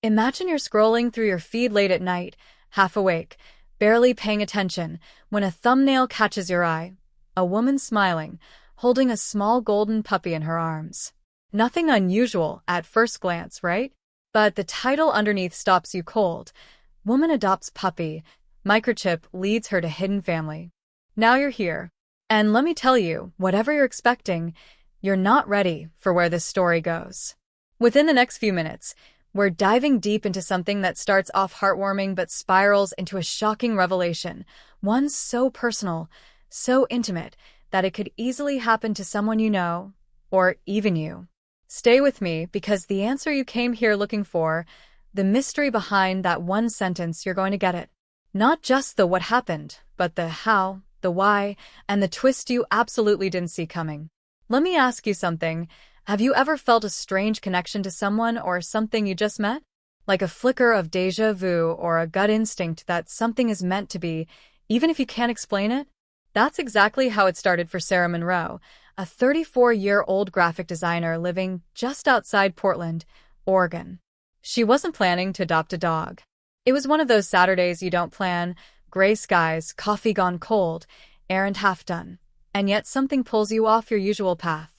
Imagine you're scrolling through your feed late at night, half awake, barely paying attention, when a thumbnail catches your eye. A woman smiling, holding a small golden puppy in her arms. Nothing unusual at first glance, right? But the title underneath stops you cold. Woman adopts puppy. Microchip leads her to hidden family. Now you're here. And let me tell you, whatever you're expecting, you're not ready for where this story goes. Within the next few minutes, we're diving deep into something that starts off heartwarming but spirals into a shocking revelation, one so personal, so intimate, that it could easily happen to someone you know, or even you. Stay with me, because the answer you came here looking for, the mystery behind that one sentence, you're going to get it. Not just the what happened, but the how, the why, and the twist you absolutely didn't see coming. Let me ask you something. Have you ever felt a strange connection to someone or something you just met? Like a flicker of déjà vu or a gut instinct that something is meant to be, even if you can't explain it? That's exactly how it started for Sarah Monroe, a 34-year-old graphic designer living just outside Portland, Oregon. She wasn't planning to adopt a dog. It was one of those Saturdays you don't plan, gray skies, coffee gone cold, errand half done, and yet something pulls you off your usual path.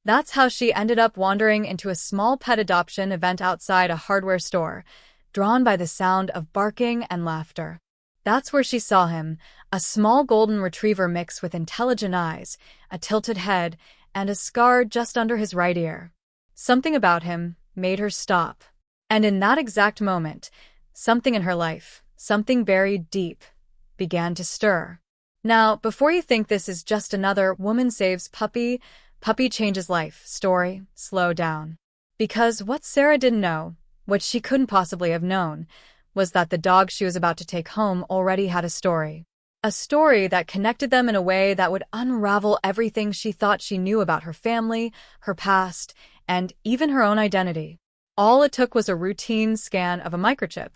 That's how she ended up wandering into a small pet adoption event outside a hardware store, drawn by the sound of barking and laughter. That's where she saw him, a small golden retriever mix with intelligent eyes, a tilted head, and a scar just under his right ear. Something about him made her stop. And in that exact moment, something in her life, something buried deep, began to stir. Now, before you think this is just another woman saves puppy changes life story, slow down. Because what Sarah didn't know, what she couldn't possibly have known, was that the dog she was about to take home already had a story. A story that connected them in a way that would unravel everything she thought she knew about her family, her past, and even her own identity. All it took was a routine scan of a microchip,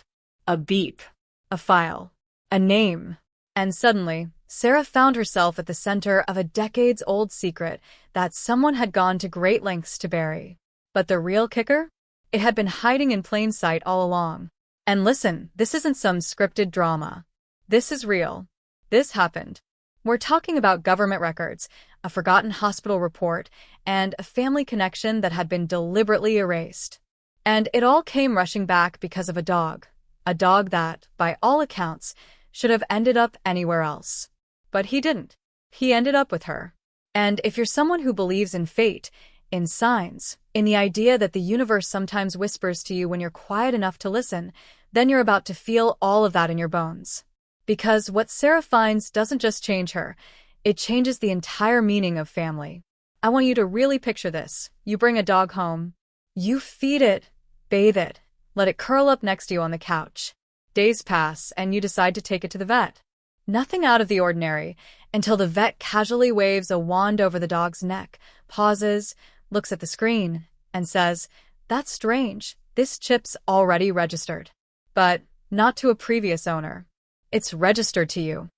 a beep, a file, a name, and suddenly, Sarah found herself at the center of a decades-old secret that someone had gone to great lengths to bury. But the real kicker? It had been hiding in plain sight all along. And listen, this isn't some scripted drama. This is real. This happened. We're talking about government records, a forgotten hospital report, and a family connection that had been deliberately erased. And it all came rushing back because of a dog that, by all accounts, should have ended up anywhere else. But he didn't. He ended up with her. And if you're someone who believes in fate, in signs, in the idea that the universe sometimes whispers to you when you're quiet enough to listen, then you're about to feel all of that in your bones. Because what Sarah finds doesn't just change her, it changes the entire meaning of family. I want you to really picture this. You bring a dog home. You feed it, bathe it, let it curl up next to you on the couch. Days pass, and you decide to take it to the vet. Nothing out of the ordinary, until the vet casually waves a wand over the dog's neck, pauses, looks at the screen, and says, "That's strange, this chip's already registered." But not to a previous owner. It's registered to you.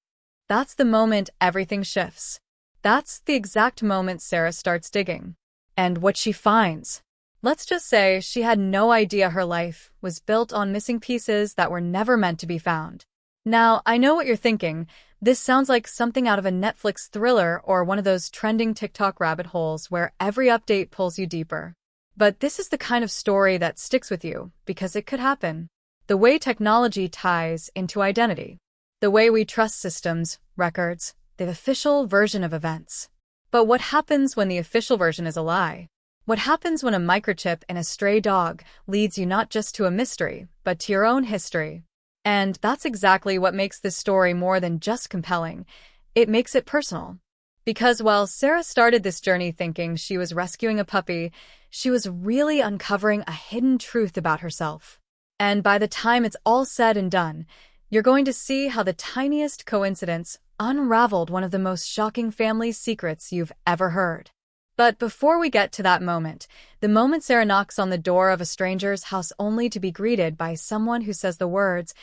That's the moment everything shifts. That's the exact moment Sarah starts digging. And what she finds. Let's just say she had no idea her life was built on missing pieces that were never meant to be found. Now, I know what you're thinking. This sounds like something out of a Netflix thriller or one of those trending TikTok rabbit holes where every update pulls you deeper. But this is the kind of story that sticks with you because it could happen. The way technology ties into identity. The way we trust systems, records, the official version of events. But what happens when the official version is a lie? What happens when a microchip in a stray dog leads you not just to a mystery, but to your own history? And that's exactly what makes this story more than just compelling. It makes it personal. Because while Sarah started this journey thinking she was rescuing a puppy, she was really uncovering a hidden truth about herself. And by the time it's all said and done, you're going to see how the tiniest coincidence unraveled one of the most shocking family secrets you've ever heard. But before we get to that moment, the moment Sarah knocks on the door of a stranger's house only to be greeted by someone who says the words,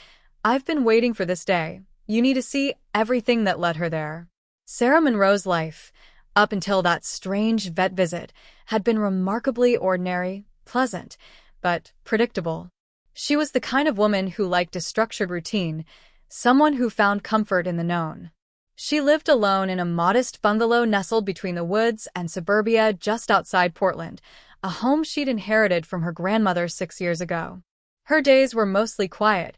"I've been waiting for this day," you need to see everything that led her there. Sarah Monroe's life, up until that strange vet visit, had been remarkably ordinary, pleasant, but predictable. She was the kind of woman who liked a structured routine, someone who found comfort in the known. She lived alone in a modest bungalow nestled between the woods and suburbia just outside Portland, a home she'd inherited from her grandmother 6 years ago. Her days were mostly quiet,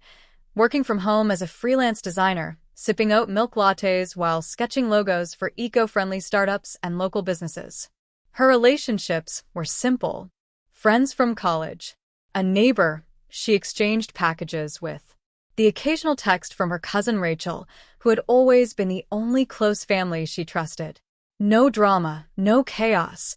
working from home as a freelance designer, sipping oat milk lattes while sketching logos for eco-friendly startups and local businesses. Her relationships were simple. Friends from college, a neighbor she exchanged packages with, the occasional text from her cousin Rachel, who had always been the only close family she trusted. No drama, no chaos,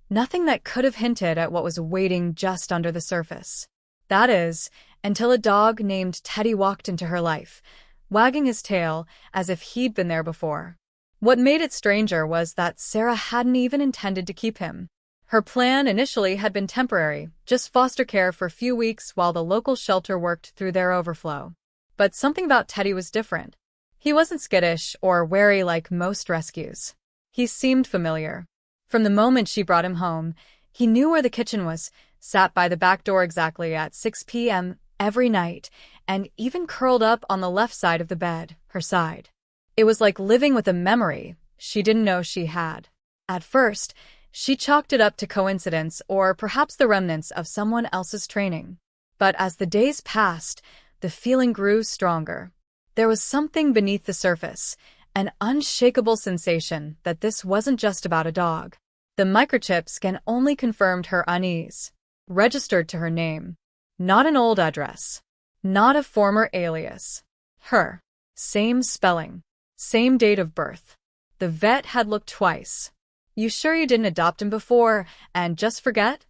nothing that could have hinted at what was waiting just under the surface. That is, until a dog named Teddy walked into her life, wagging his tail as if he'd been there before. What made it stranger was that Sarah hadn't even intended to keep him. Her plan initially had been temporary, just foster care for a few weeks while the local shelter worked through their overflow. But something about Teddy was different. He wasn't skittish or wary like most rescues. He seemed familiar. From the moment she brought him home, he knew where the kitchen was, sat by the back door exactly at 6 p.m. every night, and even curled up on the left side of the bed, her side. It was like living with a memory she didn't know she had. At first, she chalked it up to coincidence or perhaps the remnants of someone else's training. But as the days passed, the feeling grew stronger. There was something beneath the surface, an unshakable sensation that this wasn't just about a dog. The microchip scan only confirmed her unease. Registered to her name. Not an old address. Not a former alias. Her. Same spelling. Same date of birth. The vet had looked twice. "You sure you didn't adopt him before and just forget?"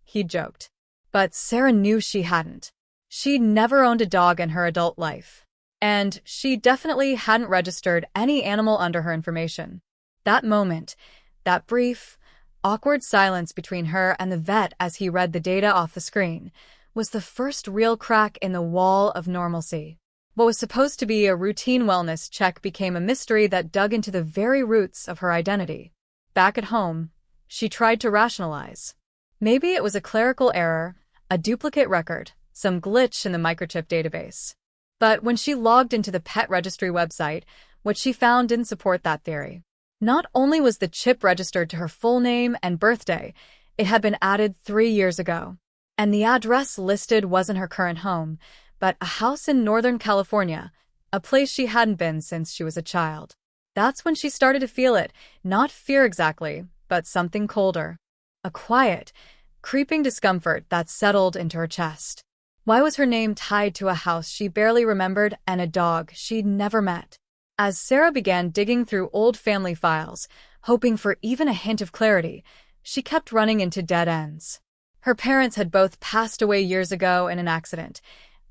he joked. But Sarah knew she hadn't. She'd never owned a dog in her adult life. And she definitely hadn't registered any animal under her information. That moment, that brief, awkward silence between her and the vet as he read the data off the screen, was the first real crack in the wall of normalcy. What was supposed to be a routine wellness check became a mystery that dug into the very roots of her identity. Back at home, she tried to rationalize. Maybe it was a clerical error, a duplicate record, some glitch in the microchip database. But when she logged into the pet registry website, what she found didn't support that theory. Not only was the chip registered to her full name and birthday, it had been added 3 years ago. And the address listed wasn't her current home, but a house in Northern California, a place she hadn't been since she was a child. That's when she started to feel it, not fear exactly, but something colder. A quiet, creeping discomfort that settled into her chest. Why was her name tied to a house she barely remembered and a dog she'd never met? As Sarah began digging through old family files, hoping for even a hint of clarity, she kept running into dead ends. Her parents had both passed away years ago in an accident.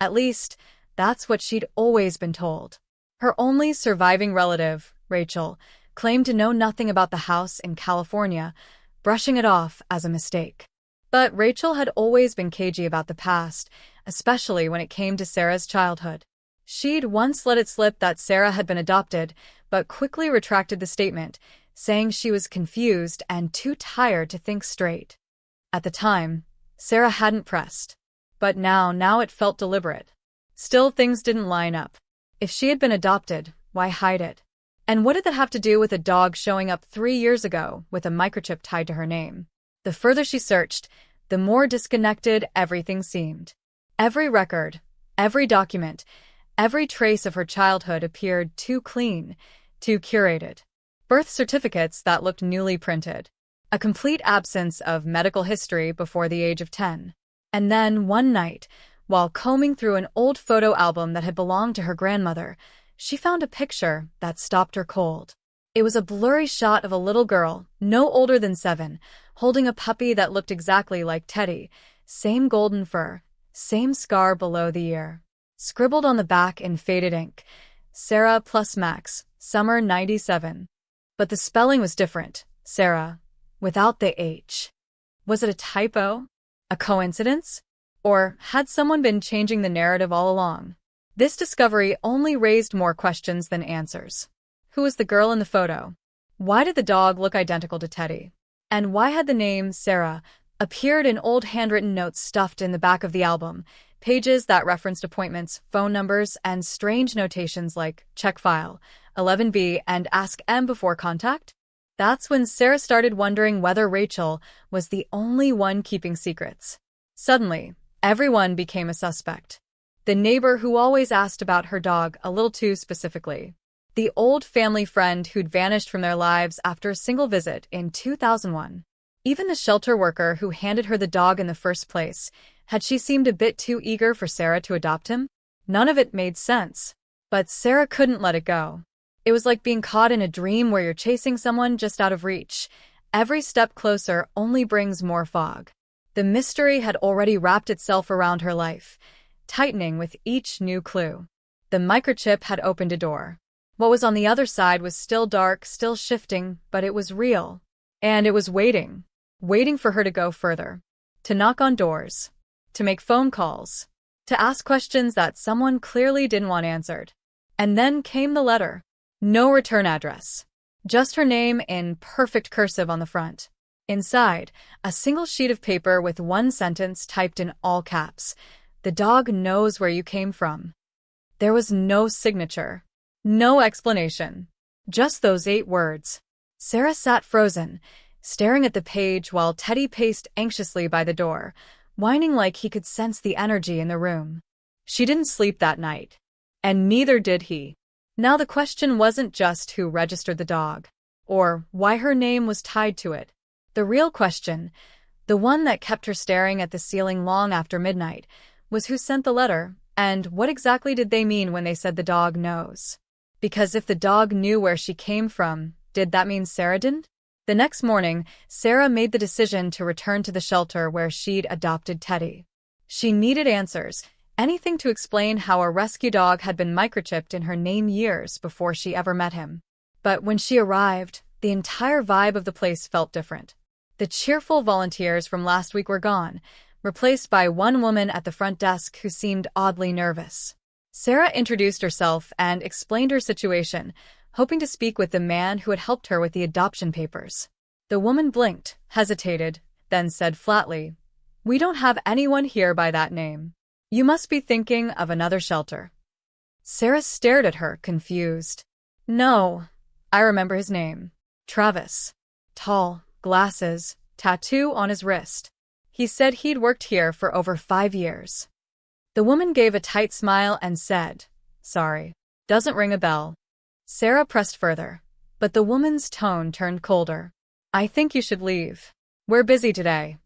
At least, that's what she'd always been told. Her only surviving relative, Rachel, claimed to know nothing about the house in California, brushing it off as a mistake. But Rachel had always been cagey about the past, especially when it came to Sarah's childhood. She'd once let it slip that Sarah had been adopted, but quickly retracted the statement, saying she was confused and too tired to think straight. At the time, Sarah hadn't pressed. But now it felt deliberate. Still, things didn't line up. If she had been adopted, why hide it? And what did that have to do with a dog showing up 3 years ago with a microchip tied to her name? The further she searched, the more disconnected everything seemed. Every record, every document, every trace of her childhood appeared too clean, too curated. Birth certificates that looked newly printed. A complete absence of medical history before the age of 10. And then, one night, while combing through an old photo album that had belonged to her grandmother, she found a picture that stopped her cold. It was a blurry shot of a little girl, no older than 7, holding a puppy that looked exactly like Teddy, same golden fur, same scar below the ear. Scribbled on the back in faded ink, Sarah plus Max, summer 97. But the spelling was different, Sarah, without the H. Was it a typo? A coincidence? Or had someone been changing the narrative all along? This discovery only raised more questions than answers. Who was the girl in the photo? Why did the dog look identical to Teddy? And why had the name Sarah appeared in old handwritten notes stuffed in the back of the album, pages that referenced appointments, phone numbers, and strange notations like check file, 11B, and ask M before contact. That's when Sarah started wondering whether Rachel was the only one keeping secrets. Suddenly, everyone became a suspect. The neighbor who always asked about her dog a little too specifically. The old family friend who'd vanished from their lives after a single visit in 2001. Even the shelter worker who handed her the dog in the first place. Had she seemed a bit too eager for Sarah to adopt him? None of it made sense. But Sarah couldn't let it go. It was like being caught in a dream where you're chasing someone just out of reach. Every step closer only brings more fog. The mystery had already wrapped itself around her life, tightening with each new clue. The microchip had opened a door. What was on the other side was still dark, still shifting, but it was real. And it was waiting for her to go further. To knock on doors. To make phone calls. To ask questions that someone clearly didn't want answered. And then came the letter. No return address. Just her name in perfect cursive on the front. Inside, a single sheet of paper with one sentence typed in all caps. The dog knows where you came from. There was no signature. No explanation. Just those 8 words. Sarah sat frozen, staring at the page while Teddy paced anxiously by the door, whining like he could sense the energy in the room. She didn't sleep that night. And neither did he. Now the question wasn't just who registered the dog, or why her name was tied to it. The real question, the one that kept her staring at the ceiling long after midnight, was who sent the letter, and what exactly did they mean when they said the dog knows? Because if the dog knew where she came from, did that mean Sarah didn't? The next morning, Sarah made the decision to return to the shelter where she'd adopted Teddy. She needed answers. Anything to explain how a rescue dog had been microchipped in her name years before she ever met him. But when she arrived, the entire vibe of the place felt different. The cheerful volunteers from last week were gone, replaced by one woman at the front desk who seemed oddly nervous. Sarah introduced herself and explained her situation, hoping to speak with the man who had helped her with the adoption papers. The woman blinked, hesitated, then said flatly, "We don't have anyone here by that name. You must be thinking of another shelter." Sarah stared at her, confused. "No, I remember his name. Travis. Tall, glasses, tattoo on his wrist. He said he'd worked here for over 5 years." The woman gave a tight smile and said, "Sorry, doesn't ring a bell." Sarah pressed further, but the woman's tone turned colder. "I think you should leave. We're busy today."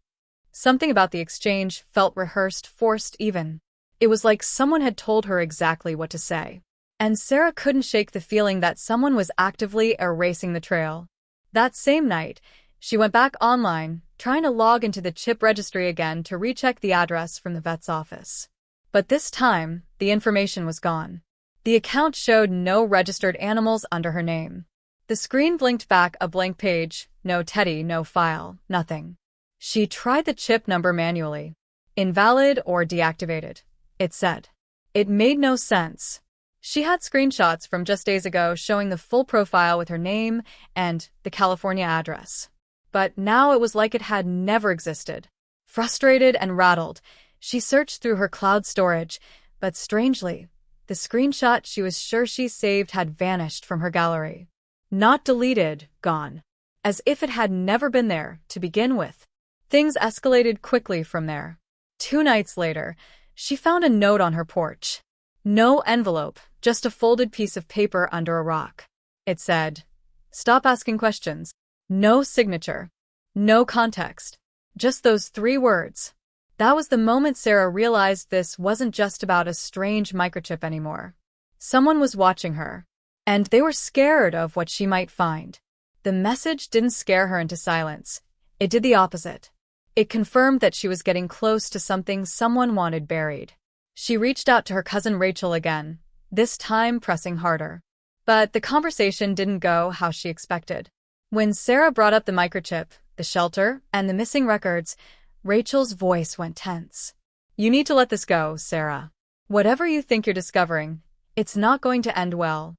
Something about the exchange felt rehearsed, forced even. It was like someone had told her exactly what to say. And Sarah couldn't shake the feeling that someone was actively erasing the trail. That same night, she went back online, trying to log into the chip registry again to recheck the address from the vet's office. But this time, the information was gone. The account showed no registered animals under her name. The screen blinked back a blank page, no Teddy, no file, nothing. She tried the chip number manually. Invalid or deactivated, it said. It made no sense. She had screenshots from just days ago showing the full profile with her name and the California address. But now it was like it had never existed. Frustrated and rattled, she searched through her cloud storage, but strangely, the screenshot she was sure she saved had vanished from her gallery. Not deleted, gone. As if it had never been there to begin with. Things escalated quickly from there. 2 nights later, she found a note on her porch. No envelope, just a folded piece of paper under a rock. It said, "Stop asking questions." No signature. No context. Just those 3 words. That was the moment Sarah realized this wasn't just about a strange microchip anymore. Someone was watching her. And they were scared of what she might find. The message didn't scare her into silence. It did the opposite. It confirmed that she was getting close to something someone wanted buried. She reached out to her cousin Rachel again, this time pressing harder. But the conversation didn't go how she expected. When Sarah brought up the microchip, the shelter, and the missing records, Rachel's voice went tense. "You need to let this go, Sarah. Whatever you think you're discovering, it's not going to end well."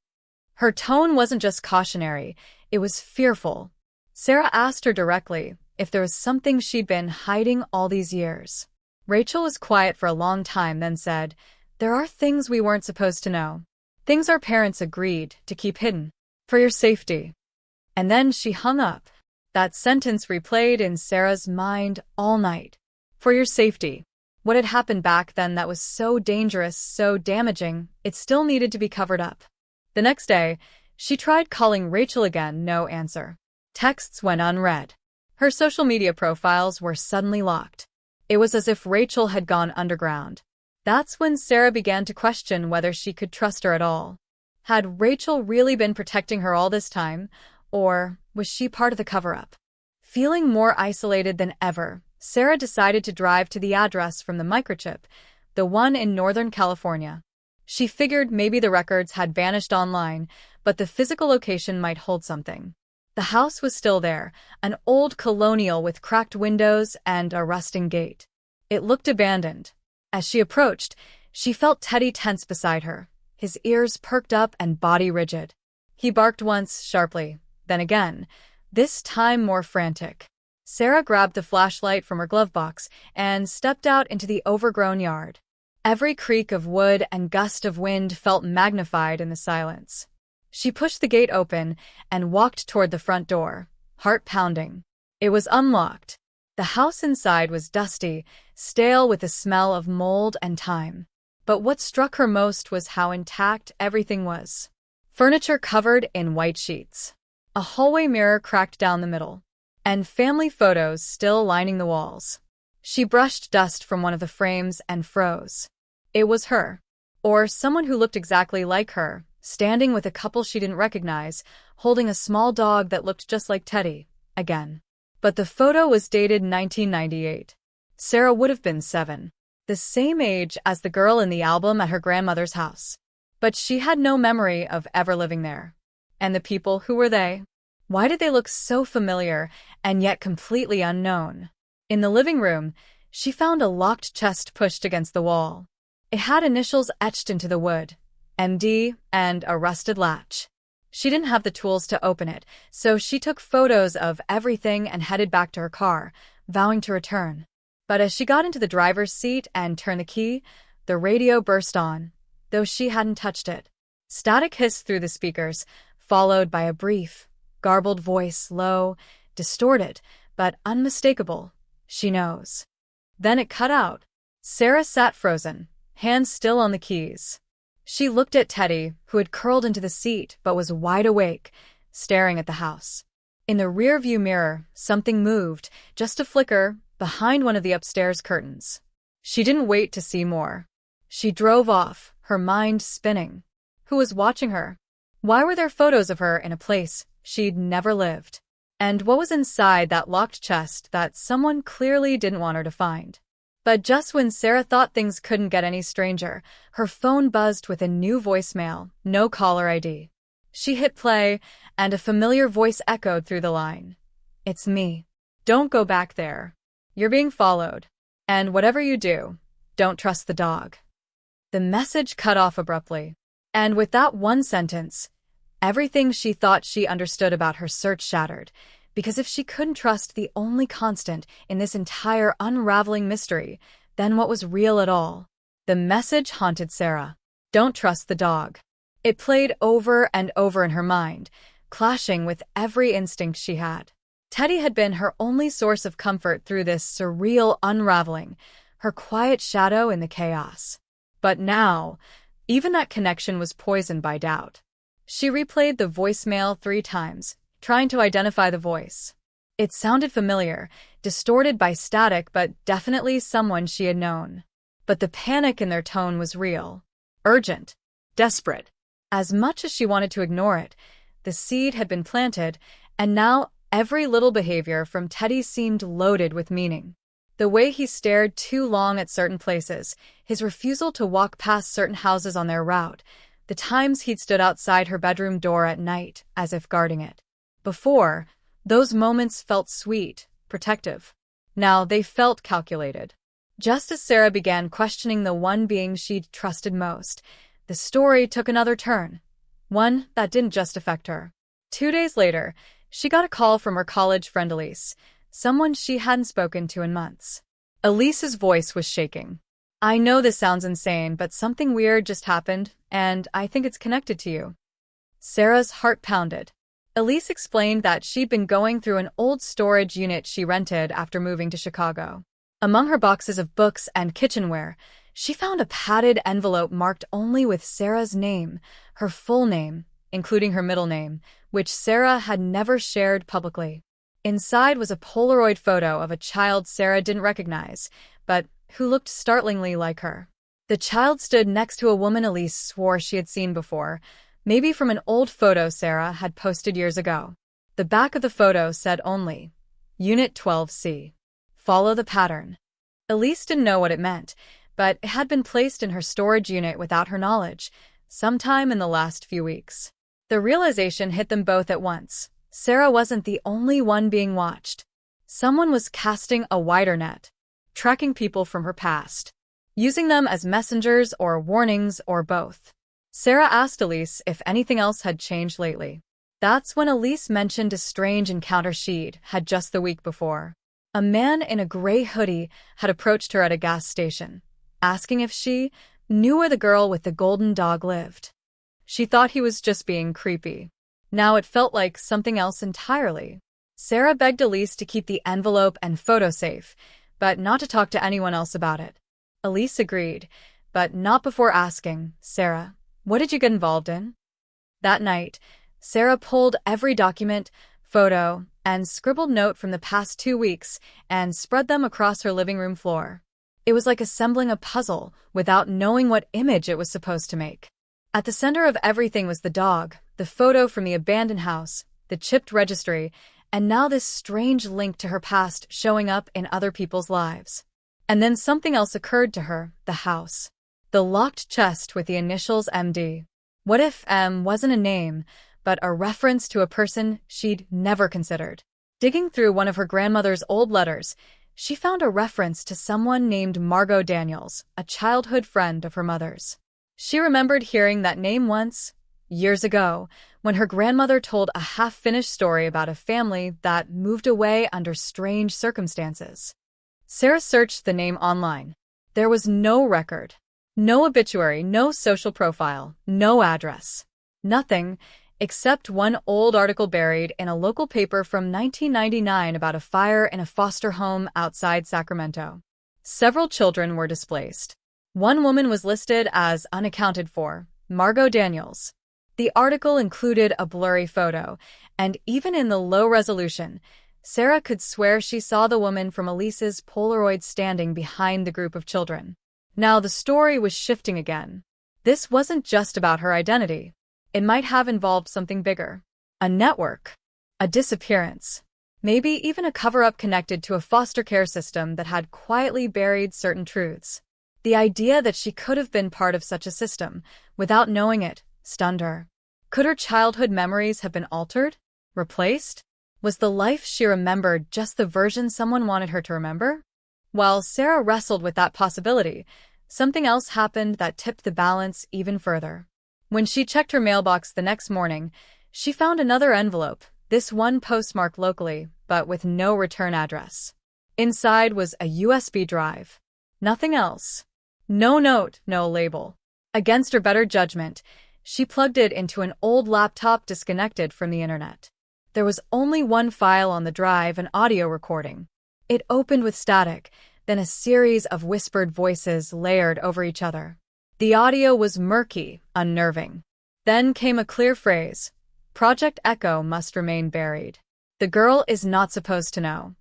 Her tone wasn't just cautionary, it was fearful. Sarah asked her directly if there was something she'd been hiding all these years. Rachel was quiet for a long time, then said, "There are things we weren't supposed to know. Things our parents agreed to keep hidden. For your safety." And then she hung up. That sentence replayed in Sarah's mind all night. For your safety. What had happened back then that was so dangerous, so damaging, it still needed to be covered up. The next day, she tried calling Rachel again, no answer. Texts went unread. Her social media profiles were suddenly locked. It was as if Rachel had gone underground. That's when Sarah began to question whether she could trust her at all. Had Rachel really been protecting her all this time, or was she part of the cover-up? Feeling more isolated than ever, Sarah decided to drive to the address from the Microchip, the one in Northern California. She figured maybe the records had vanished online, but the physical location might hold something. The house was still there, an old colonial with cracked windows and a rusting gate. It looked abandoned. As she approached, she felt Teddy tense beside her, his ears perked up and body rigid. He barked once, sharply, then again, this time more frantic. Sarah grabbed the flashlight from her glove box and stepped out into the overgrown yard. Every creak of wood and gust of wind felt magnified in the silence. She pushed the gate open and walked toward the front door, heart pounding. It was unlocked. The house inside was dusty, stale with the smell of mold and time. But what struck her most was how intact everything was. Furniture covered in white sheets. A hallway mirror cracked down the middle. And family photos still lining the walls. She brushed dust from one of the frames and froze. It was her. Or someone who looked exactly like her, standing with a couple she didn't recognize, holding a small dog that looked just like Teddy, again. But the photo was dated 1998. Sarah would have been 7. The same age as the girl in the album at her grandmother's house. But she had no memory of ever living there. And the people, who were they? Why did they look so familiar and yet completely unknown? In the living room, she found a locked chest pushed against the wall. It had initials etched into the wood, MD, and a rusted latch. She didn't have the tools to open it, so she took photos of everything and headed back to her car, vowing to return. But as she got into the driver's seat and turned the key, the radio burst on, though she hadn't touched it. Static hissed through the speakers, followed by a brief, garbled voice, low, distorted, but unmistakable. She knows. Then it cut out. Sarah sat frozen, hands still on the keys. She looked at Teddy, who had curled into the seat but was wide awake, staring at the house. In the rearview mirror, something moved, just a flicker, behind one of the upstairs curtains. She didn't wait to see more. She drove off, her mind spinning. Who was watching her? Why were there photos of her in a place she'd never lived? And what was inside that locked chest that someone clearly didn't want her to find? But just when Sarah thought things couldn't get any stranger, her phone buzzed with a new voicemail, no caller ID. She hit play, and a familiar voice echoed through the line. "It's me. Don't go back there. You're being followed. And whatever you do, don't trust the dog." The message cut off abruptly. And with that one sentence, everything she thought she understood about her search shattered, because if she couldn't trust the only constant in this entire unraveling mystery, then what was real at all? The message haunted Sarah. Don't trust the dog. It played over and over in her mind, clashing with every instinct she had. Teddy had been her only source of comfort through this surreal unraveling, her quiet shadow in the chaos. But now, even that connection was poisoned by doubt. She replayed the voicemail 3 times, trying to identify the voice. It sounded familiar, distorted by static, but definitely someone she had known. But the panic in their tone was real, urgent, desperate. As much as she wanted to ignore it, the seed had been planted, and now every little behavior from Teddy seemed loaded with meaning. The way he stared too long at certain places, his refusal to walk past certain houses on their route, the times he'd stood outside her bedroom door at night, as if guarding it. Before, those moments felt sweet, protective. Now they felt calculated. Just as Sarah began questioning the one being she'd trusted most, the story took another turn. One that didn't just affect her. 2 days later, she got a call from her college friend Elise, someone she hadn't spoken to in months. Elise's voice was shaking. I know this sounds insane, but something weird just happened, and I think it's connected to you. Sarah's heart pounded. Elise explained that she'd been going through an old storage unit she rented after moving to Chicago. Among her boxes of books and kitchenware, she found a padded envelope marked only with Sarah's name, her full name, including her middle name, which Sarah had never shared publicly. Inside was a Polaroid photo of a child Sarah didn't recognize, but who looked startlingly like her. The child stood next to a woman Elise swore she had seen before, maybe from an old photo Sarah had posted years ago. The back of the photo said only, Unit 12C. Follow the pattern. Elise didn't know what it meant, but it had been placed in her storage unit without her knowledge, sometime in the last few weeks. The realization hit them both at once. Sarah wasn't the only one being watched. Someone was casting a wider net, tracking people from her past, using them as messengers or warnings or both. Sarah asked Elise if anything else had changed lately. That's when Elise mentioned a strange encounter she'd had just the week before. A man in a gray hoodie had approached her at a gas station, asking if she knew where the girl with the golden dog lived. She thought he was just being creepy. Now it felt like something else entirely. Sarah begged Elise to keep the envelope and photo safe, but not to talk to anyone else about it. Elise agreed, but not before asking, Sarah, what did you get involved in? That night, Sarah pulled every document, photo, and scribbled note from the past 2 weeks and spread them across her living room floor. It was like assembling a puzzle without knowing what image it was supposed to make. At the center of everything was the dog, the photo from the abandoned house, the chipped registry, and now this strange link to her past showing up in other people's lives. And then something else occurred to her, the house. The locked chest with the initials MD. What if M wasn't a name, but a reference to a person she'd never considered? Digging through one of her grandmother's old letters, she found a reference to someone named Margot Daniels, a childhood friend of her mother's. She remembered hearing that name once, years ago, when her grandmother told a half-finished story about a family that moved away under strange circumstances. Sarah searched the name online. There was no record, no obituary, no social profile, no address. Nothing, except one old article buried in a local paper from 1999 about a fire in a foster home outside Sacramento. Several children were displaced. One woman was listed as unaccounted for, Margot Daniels. The article included a blurry photo, and even in the low resolution, Sarah could swear she saw the woman from Elise's Polaroid standing behind the group of children. Now the story was shifting again. This wasn't just about her identity. It might have involved something bigger. A network. A disappearance. Maybe even a cover-up connected to a foster care system that had quietly buried certain truths. The idea that she could have been part of such a system, without knowing it, stunned her. Could her childhood memories have been altered? Replaced? Was the life she remembered just the version someone wanted her to remember? While Sarah wrestled with that possibility, something else happened that tipped the balance even further. When she checked her mailbox the next morning, she found another envelope, this one postmarked locally, but with no return address. Inside was a USB drive. Nothing else. No note, no label. Against her better judgment, she plugged it into an old laptop disconnected from the internet. There was only one file on the drive, an audio recording. It opened with static, then a series of whispered voices layered over each other. The audio was murky, unnerving. Then came a clear phrase, Project Echo must remain buried. The girl is not supposed to know.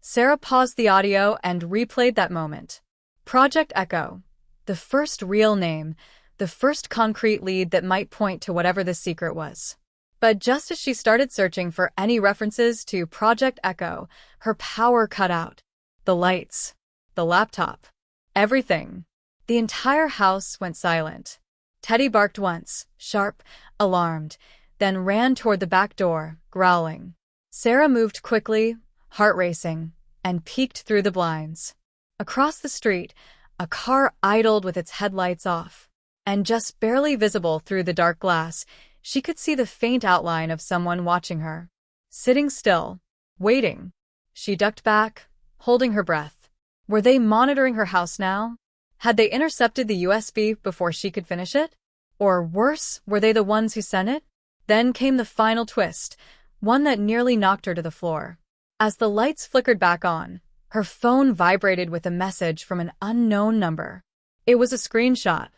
Sarah paused the audio and replayed that moment. Project Echo, the first real name, the first concrete lead that might point to whatever the secret was. But just as she started searching for any references to Project Echo, her power cut out. The lights, the laptop, everything. The entire house went silent. Teddy barked once, sharp, alarmed, then ran toward the back door, growling. Sarah moved quickly, heart racing, and peeked through the blinds. Across the street, a car idled with its headlights off, and just barely visible through the dark glass, she could see the faint outline of someone watching her. Sitting still, waiting. She ducked back, holding her breath. Were they monitoring her house now? Had they intercepted the USB before she could finish it? Or worse, were they the ones who sent it? Then came the final twist, one that nearly knocked her to the floor. As the lights flickered back on, her phone vibrated with a message from an unknown number. It was a screenshot,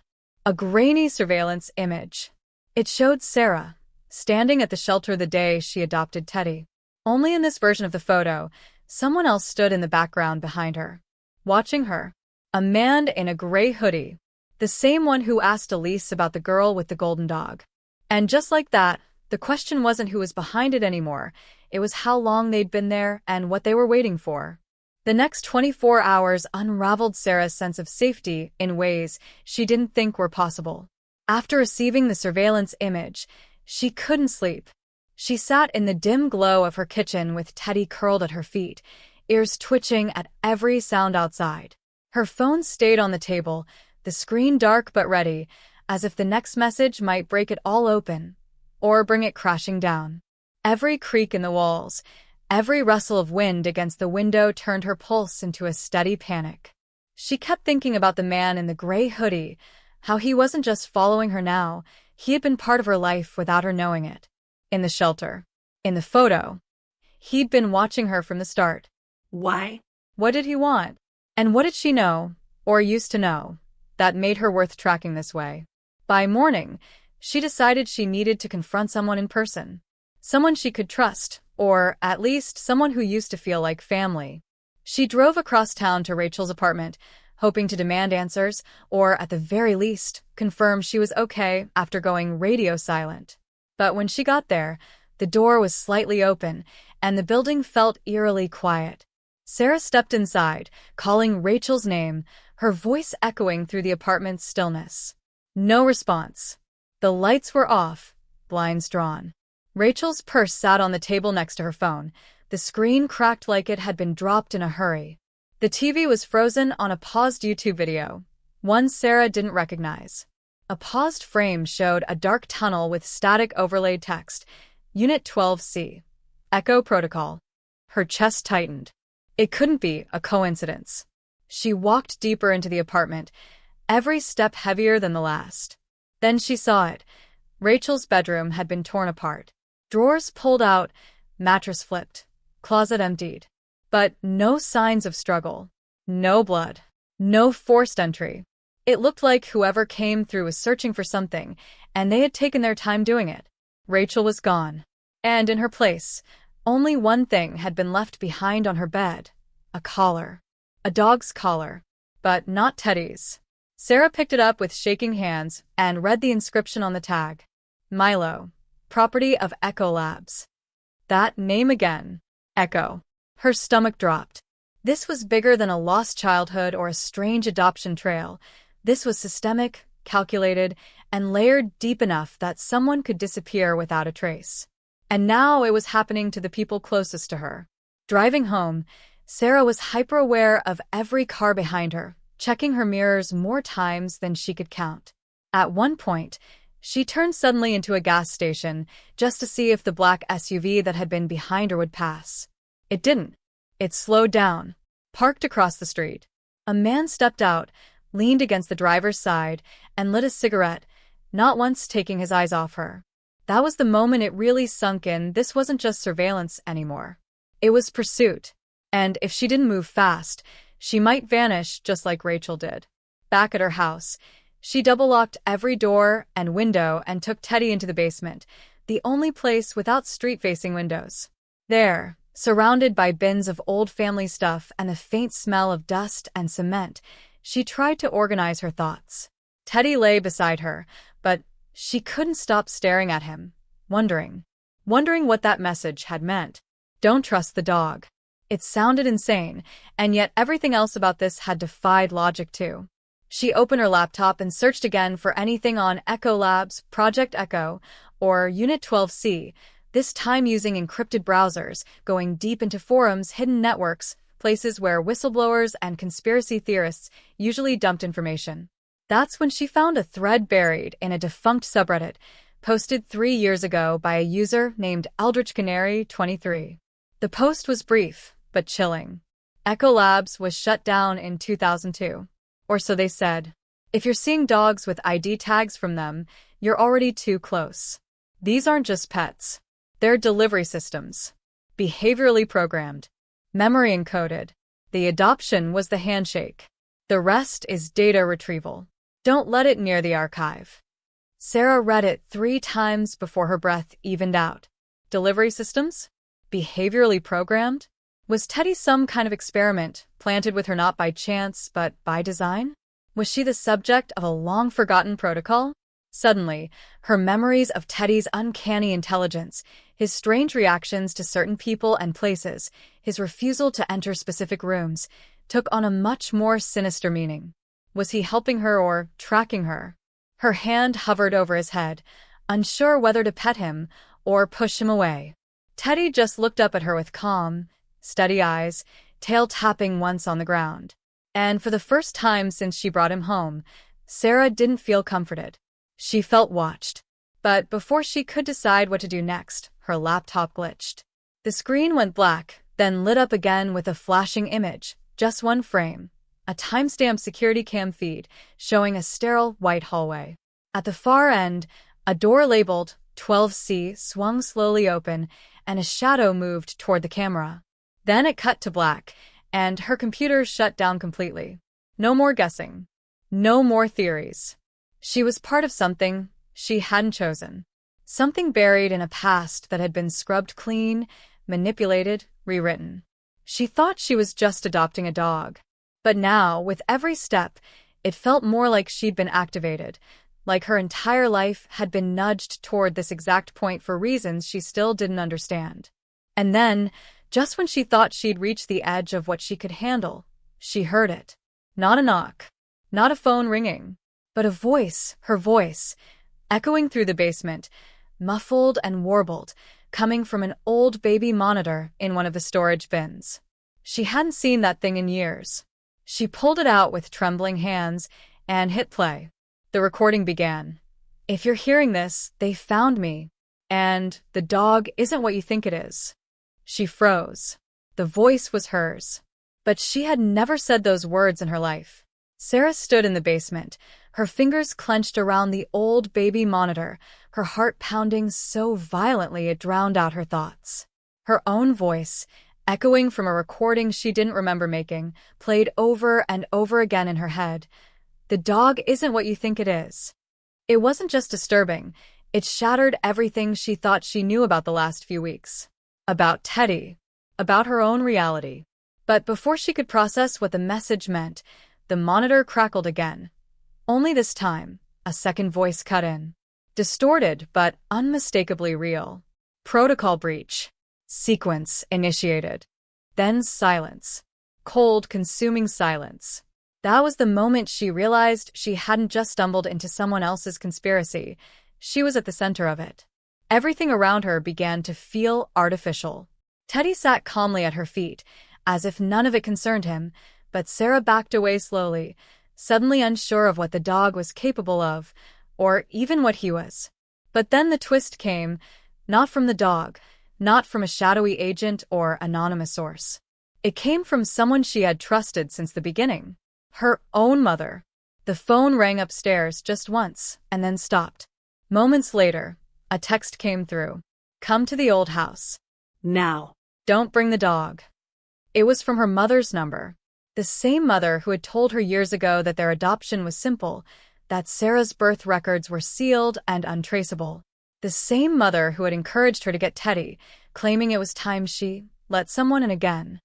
a grainy surveillance image. It showed Sarah, standing at the shelter the day she adopted Teddy. Only in this version of the photo, someone else stood in the background behind her, watching her. A man in a gray hoodie, the same one who asked Elise about the girl with the golden dog. And just like that, the question wasn't who was behind it anymore, it was how long they'd been there and what they were waiting for. The next 24 hours unraveled Sarah's sense of safety in ways she didn't think were possible. After receiving the surveillance image, she couldn't sleep. She sat in the dim glow of her kitchen with Teddy curled at her feet, ears twitching at every sound outside. Her phone stayed on the table, the screen dark but ready, as if the next message might break it all open, or bring it crashing down. Every creak in the walls, every rustle of wind against the window turned her pulse into a steady panic. She kept thinking about the man in the gray hoodie, how he wasn't just following her now, he had been part of her life without her knowing it. In the shelter. In the photo. He'd been watching her from the start. Why? What did he want? And what did she know, or used to know, that made her worth tracking this way? By morning, she decided she needed to confront someone in person. Someone she could trust, or at least someone who used to feel like family. She drove across town to Rachel's apartment, hoping to demand answers, or at the very least, confirm she was okay after going radio silent. But when she got there, the door was slightly open, and the building felt eerily quiet. Sarah stepped inside, calling Rachel's name, her voice echoing through the apartment's stillness. No response. The lights were off, blinds drawn. Rachel's purse sat on the table next to her phone. The screen cracked like it had been dropped in a hurry. The TV was frozen on a paused YouTube video, one Sarah didn't recognize. A paused frame showed a dark tunnel with static overlaid text, Unit 12C, Echo Protocol. Her chest tightened. It couldn't be a coincidence. She walked deeper into the apartment, every step heavier than the last. Then she saw it. Rachel's bedroom had been torn apart. Drawers pulled out, mattress flipped, closet emptied. But no signs of struggle. No blood. No forced entry. It looked like whoever came through was searching for something, and they had taken their time doing it. Rachel was gone. And in her place, only one thing had been left behind on her bed. A collar. A dog's collar. But not Teddy's. Sarah picked it up with shaking hands and read the inscription on the tag. Milo. Property of Echo Labs. That name again. Echo. Her stomach dropped. This was bigger than a lost childhood or a strange adoption trail. This was systemic, calculated, and layered deep enough that someone could disappear without a trace. And now it was happening to the people closest to her. Driving home, Sarah was hyper-aware of every car behind her, checking her mirrors more times than she could count. At one point, she turned suddenly into a gas station just to see if the black SUV that had been behind her would pass. It didn't. It slowed down, parked across the street. A man stepped out, leaned against the driver's side, and lit a cigarette, not once taking his eyes off her. That was the moment it really sunk in. This wasn't just surveillance anymore. It was pursuit. And if she didn't move fast, she might vanish just like Rachel did. Back at her house, she double-locked every door and window and took Teddy into the basement, the only place without street-facing windows. There, surrounded by bins of old family stuff and the faint smell of dust and cement, she tried to organize her thoughts. Teddy lay beside her, but she couldn't stop staring at him, wondering what that message had meant. Don't trust the dog. It sounded insane, and yet everything else about this had defied logic too. She opened her laptop and searched again for anything on Echo Labs, Project Echo, or Unit 12C, this time using encrypted browsers, going deep into forums, hidden networks, places where whistleblowers and conspiracy theorists usually dumped information. That's when she found a thread buried in a defunct subreddit, posted 3 years ago by a user named Eldritch Canary 23. The post was brief, but chilling. Echo Labs was shut down in 2002. Or so they said. If you're seeing dogs with ID tags from them, you're already too close. These aren't just pets. They're delivery systems. Behaviorally programmed. Memory encoded. The adoption was the handshake. The rest is data retrieval. Don't let it near the archive. Sarah read it 3 times before her breath evened out. Delivery systems? Behaviorally programmed? Was Teddy some kind of experiment, planted with her not by chance, but by design? Was she the subject of a long-forgotten protocol? Suddenly, her memories of Teddy's uncanny intelligence, his strange reactions to certain people and places, his refusal to enter specific rooms, took on a much more sinister meaning. Was he helping her or tracking her? Her hand hovered over his head, unsure whether to pet him or push him away. Teddy just looked up at her with calm, steady eyes, tail tapping once on the ground. And for the first time since she brought him home, Sarah didn't feel comforted. She felt watched. But before she could decide what to do next, her laptop glitched. The screen went black, then lit up again with a flashing image, just one frame. A timestamp security cam feed showing a sterile white hallway. At the far end, a door labeled 12C swung slowly open and a shadow moved toward the camera. Then it cut to black, and her computer shut down completely. No more guessing. No more theories. She was part of something she hadn't chosen. Something buried in a past that had been scrubbed clean, manipulated, rewritten. She thought she was just adopting a dog. But now, with every step, it felt more like she'd been activated, like her entire life had been nudged toward this exact point for reasons she still didn't understand. And then, just when she thought she'd reached the edge of what she could handle, she heard it. Not a knock, not a phone ringing, but a voice, her voice, echoing through the basement, muffled and warbled, coming from an old baby monitor in one of the storage bins. She hadn't seen that thing in years. She pulled it out with trembling hands and hit play. The recording began. If you're hearing this, they found me. And the dog isn't what you think it is. She froze. The voice was hers. But she had never said those words in her life. Sarah stood in the basement, her fingers clenched around the old baby monitor, her heart pounding so violently it drowned out her thoughts. Her own voice, echoing from a recording she didn't remember making, played over and over again in her head. The dog isn't what you think it is. It wasn't just disturbing, it shattered everything she thought she knew about the last few weeks. About Teddy. About her own reality. But before she could process what the message meant, the monitor crackled again. Only this time, a second voice cut in. Distorted, but unmistakably real. Protocol breach. Sequence initiated. Then silence. Cold, consuming silence. That was the moment she realized she hadn't just stumbled into someone else's conspiracy. She was at the center of it. Everything around her began to feel artificial. Teddy sat calmly at her feet, as if none of it concerned him, but Sarah backed away slowly, suddenly unsure of what the dog was capable of, or even what he was. But then the twist came, not from the dog, not from a shadowy agent or anonymous source. It came from someone she had trusted since the beginning. Her own mother. The phone rang upstairs just once, and then stopped. Moments later, a text came through. Come to the old house. Now. Don't bring the dog. It was from her mother's number. The same mother who had told her years ago that their adoption was simple, that Sarah's birth records were sealed and untraceable. The same mother who had encouraged her to get Teddy, claiming it was time she let someone in again.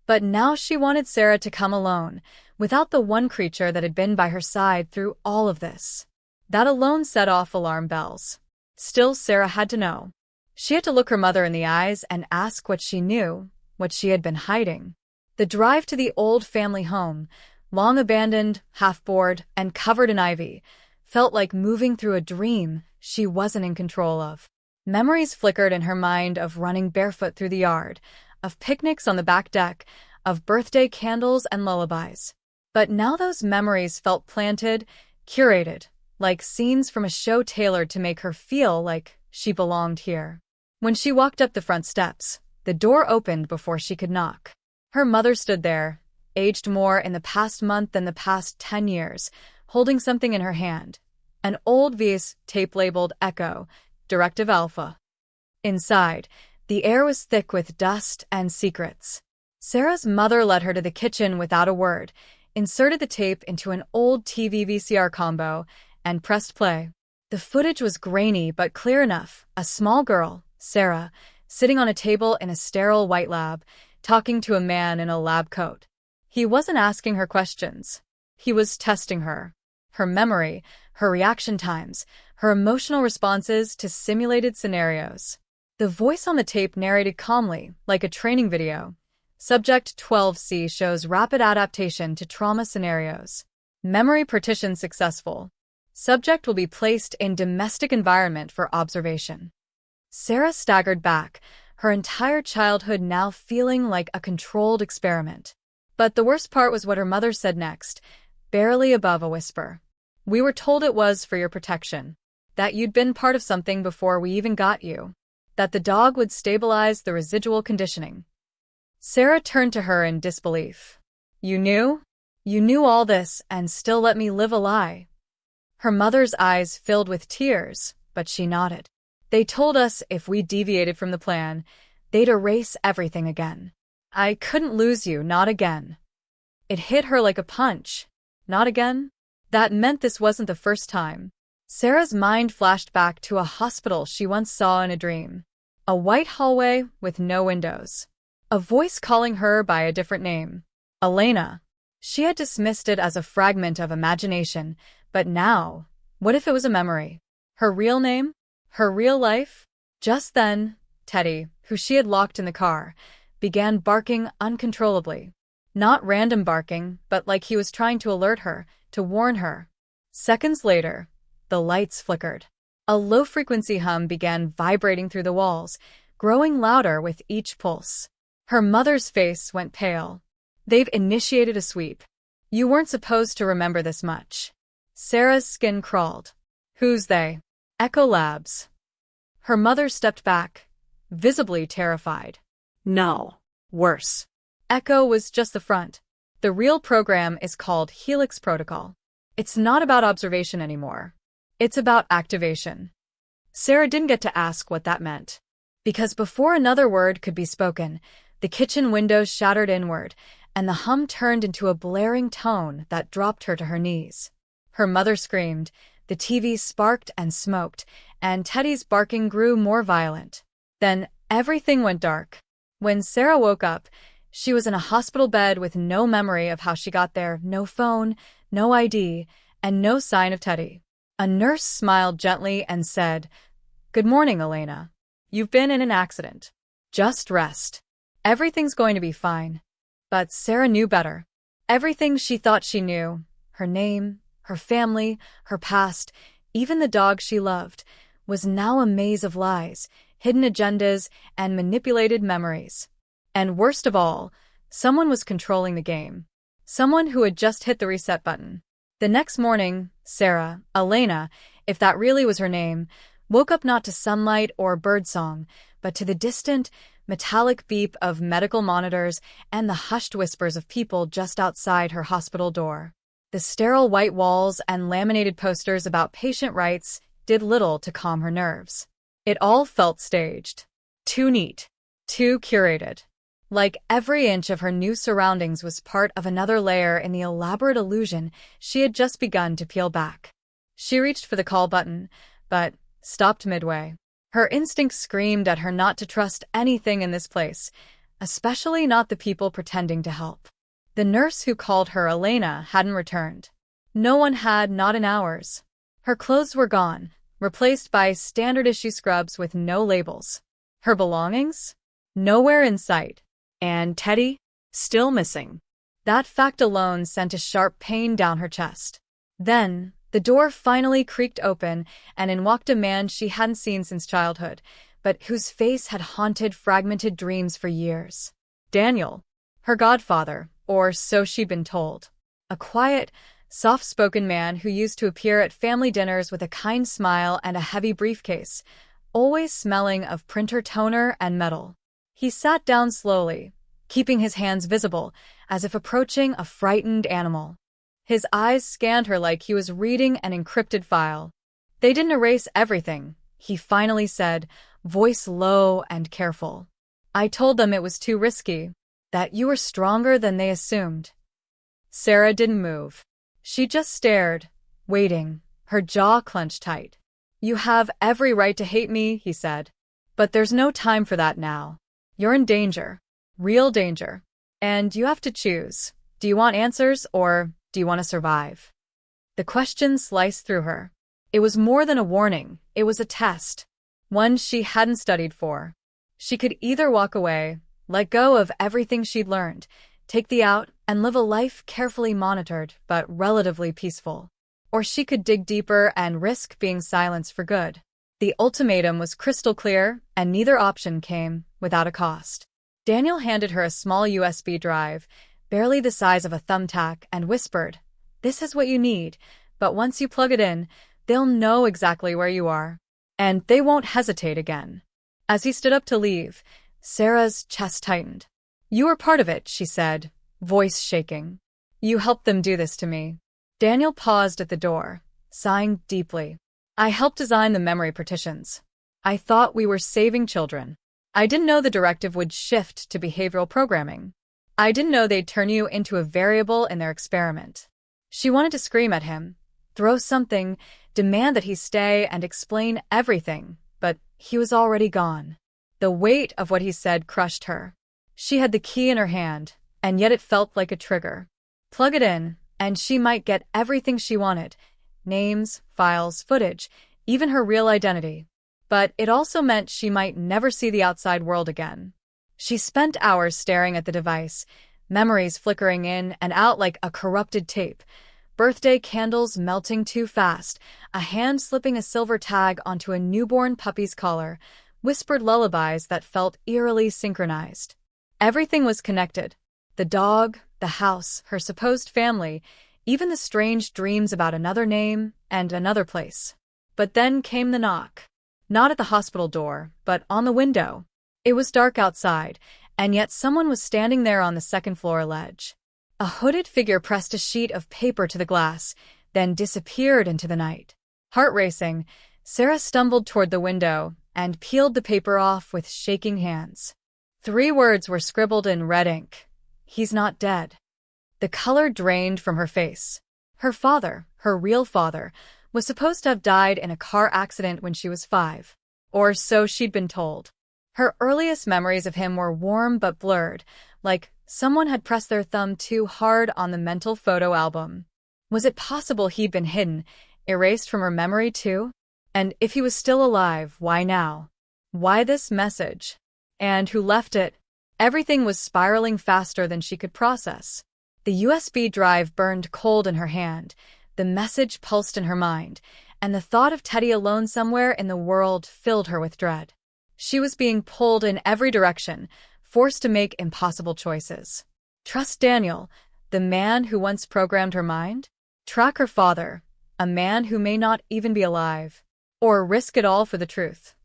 But now she wanted Sarah to come alone, without the one creature that had been by her side through all of this. That alone set off alarm bells. Still, Sarah had to know. She had to look her mother in the eyes and ask what she knew, what she had been hiding. The drive to the old family home, long abandoned, half-bored, and covered in ivy, felt like moving through a dream she wasn't in control of. Memories flickered in her mind of running barefoot through the yard, of picnics on the back deck, of birthday candles and lullabies. But now those memories felt planted, curated, like scenes from a show tailored to make her feel like she belonged here. When she walked up the front steps, the door opened before she could knock. Her mother stood there, aged more in the past month than the past 10 years, holding something in her hand. An old VS tape labeled Echo, Directive Alpha. Inside, the air was thick with dust and secrets. Sarah's mother led her to the kitchen without a word, inserted the tape into an old TV VCR combo, and pressed play. The footage was grainy but clear enough. A small girl, Sarah, sitting on a table in a sterile white lab, talking to a man in a lab coat. He wasn't asking her questions. He was testing her. Her memory, her reaction times, her emotional responses to simulated scenarios. The voice on the tape narrated calmly, like a training video. Subject 12C shows rapid adaptation to trauma scenarios. Memory partition successful. Subject will be placed in domestic environment for observation. Sarah staggered back, her entire childhood now feeling like a controlled experiment. But the worst part was what her mother said next, barely above a whisper. We were told it was for your protection. That you'd been part of something before we even got you. That the dog would stabilize the residual conditioning. Sarah turned to her in disbelief. You knew? You knew all this and still let me live a lie. Her mother's eyes filled with tears, but she nodded. They told us if we deviated from the plan, they'd erase everything again. I couldn't lose you, not again. It hit her like a punch. Not again? That meant this wasn't the first time. Sarah's mind flashed back to a hospital she once saw in a dream. A white hallway with no windows. A voice calling her by a different name. Elena. She had dismissed it as a fragment of imagination, but now, what if it was a memory? Her real name? Her real life? Just then, Teddy, who she had locked in the car, began barking uncontrollably. Not random barking, but like he was trying to alert her, to warn her. Seconds later, the lights flickered. A low-frequency hum began vibrating through the walls, growing louder with each pulse. Her mother's face went pale. They've initiated a sweep. You weren't supposed to remember this much. Sarah's skin crawled. Who's they? Echo Labs. Her mother stepped back, visibly terrified. No. Worse. Echo was just the front. The real program is called Helix Protocol. It's not about observation anymore. It's about activation. Sarah didn't get to ask what that meant. Because before another word could be spoken, the kitchen windows shattered inward, and the hum turned into a blaring tone that dropped her to her knees. Her mother screamed, the TV sparked and smoked, and Teddy's barking grew more violent. Then everything went dark. When Sarah woke up, she was in a hospital bed with no memory of how she got there, no phone, no ID, and no sign of Teddy. A nurse smiled gently and said, Good morning, Elena. You've been in an accident. Just rest. Everything's going to be fine. But Sarah knew better. Everything she thought she knew, her name, her family, her past, even the dog she loved, was now a maze of lies, hidden agendas, and manipulated memories. And worst of all, someone was controlling the game. Someone who had just hit the reset button. The next morning, Sarah, Elena, if that really was her name, woke up not to sunlight or birdsong, but to the distant, metallic beep of medical monitors and the hushed whispers of people just outside her hospital door. The sterile white walls and laminated posters about patient rights did little to calm her nerves. It all felt staged. Too neat. Too curated. Like every inch of her new surroundings was part of another layer in the elaborate illusion she had just begun to peel back. She reached for the call button, but stopped midway. Her instincts screamed at her not to trust anything in this place, especially not the people pretending to help. The nurse who called her Elena hadn't returned. No one had, not in hours. Her clothes were gone, replaced by standard-issue scrubs with no labels. Her belongings? Nowhere in sight. And Teddy? Still missing. That fact alone sent a sharp pain down her chest. Then, the door finally creaked open, and in walked a man she hadn't seen since childhood, but whose face had haunted fragmented dreams for years. Daniel. Her godfather, or so she'd been told. A quiet, soft-spoken man who used to appear at family dinners with a kind smile and a heavy briefcase, always smelling of printer toner and metal. He sat down slowly, keeping his hands visible, as if approaching a frightened animal. His eyes scanned her like he was reading an encrypted file. They didn't erase everything, he finally said, voice low and careful. I told them it was too risky, that you were stronger than they assumed. Sarah didn't move. She just stared, waiting, her jaw clenched tight. You have every right to hate me, he said. But there's no time for that now. You're in danger. Real danger. And you have to choose. Do you want answers or do you want to survive? The question sliced through her. It was more than a warning. It was a test. One she hadn't studied for. She could either walk away, let go of everything she'd learned, take the out, and live a life carefully monitored but relatively peaceful. Or she could dig deeper and risk being silenced for good. The ultimatum was crystal clear, and neither option came without a cost. Daniel handed her a small USB drive, barely the size of a thumbtack, and whispered, "This is what you need, but once you plug it in, they'll know exactly where you are. And they won't hesitate again." As he stood up to leave, Sarah's chest tightened. "You were part of it," she said, voice shaking. "You helped them do this to me." Daniel paused at the door, sighing deeply. "I helped design the memory partitions. I thought we were saving children. I didn't know the directive would shift to behavioral programming. I didn't know they'd turn you into a variable in their experiment." She wanted to scream at him, throw something, demand that he stay and explain everything, but he was already gone. The weight of what he said crushed her. She had the key in her hand, and yet it felt like a trigger. Plug it in, and she might get everything she wanted. Names, files, footage, even her real identity. But it also meant she might never see the outside world again. She spent hours staring at the device, memories flickering in and out like a corrupted tape, birthday candles melting too fast, a hand slipping a silver tag onto a newborn puppy's collar, whispered lullabies that felt eerily synchronized. Everything was connected. The dog, the house, her supposed family, even the strange dreams about another name and another place. But then came the knock. Not at the hospital door, but on the window. It was dark outside, and yet someone was standing there on the second-floor ledge. A hooded figure pressed a sheet of paper to the glass, then disappeared into the night. Heart racing, Sarah stumbled toward the window and peeled the paper off with shaking hands. 3 words were scribbled in red ink. "He's not dead." The color drained from her face. Her father, her real father, was supposed to have died in a car accident when she was 5. Or so she'd been told. Her earliest memories of him were warm but blurred, like someone had pressed their thumb too hard on the mental photo album. Was it possible he'd been hidden, erased from her memory too? And if he was still alive, why now? Why this message? And who left it? Everything was spiraling faster than she could process. The USB drive burned cold in her hand, the message pulsed in her mind, and the thought of Teddy alone somewhere in the world filled her with dread. She was being pulled in every direction, forced to make impossible choices. Trust Daniel, the man who once programmed her mind? Track her father, a man who may not even be alive? Or risk it all for the truth?